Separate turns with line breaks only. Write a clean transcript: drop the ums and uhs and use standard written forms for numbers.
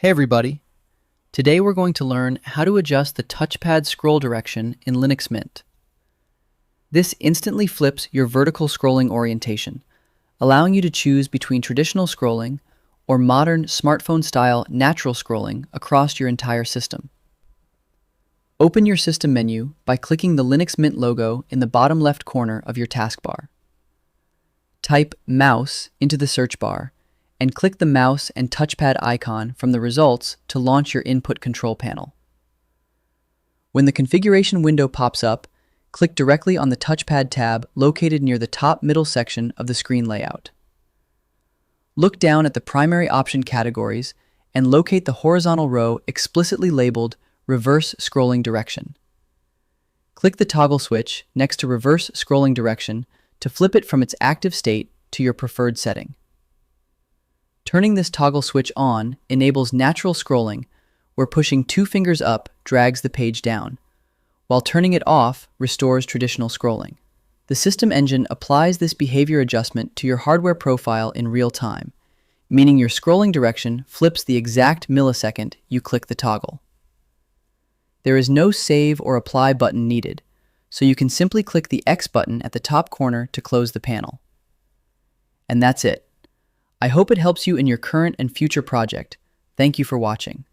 Hey everybody! Today we're going to learn how to adjust the touchpad scroll direction in Linux Mint. This instantly flips your vertical scrolling orientation, allowing you to choose between traditional scrolling or modern smartphone-style natural scrolling across your entire system. Open your system menu by clicking the Linux Mint logo in the bottom left corner of your taskbar. Type mouse into the search bar and click the mouse and touchpad icon from the results to launch your input control panel. When the configuration window pops up, click directly on the touchpad tab located near the top middle section of the screen layout. Look down at the primary option categories and locate the horizontal row explicitly labeled Reverse Scrolling Direction. Click the toggle switch next to Reverse Scrolling Direction to flip it from its active state to your preferred setting. Turning this toggle switch on enables natural scrolling, where pushing 2 fingers up drags the page down, while turning it off restores traditional scrolling. The system engine applies this behavior adjustment to your hardware profile in real time, meaning your scrolling direction flips the exact millisecond you click the toggle. There is no save or apply button needed, so you can simply click the X button at the top corner to close the panel. And that's it. I hope it helps you in your current and future project. Thank you for watching.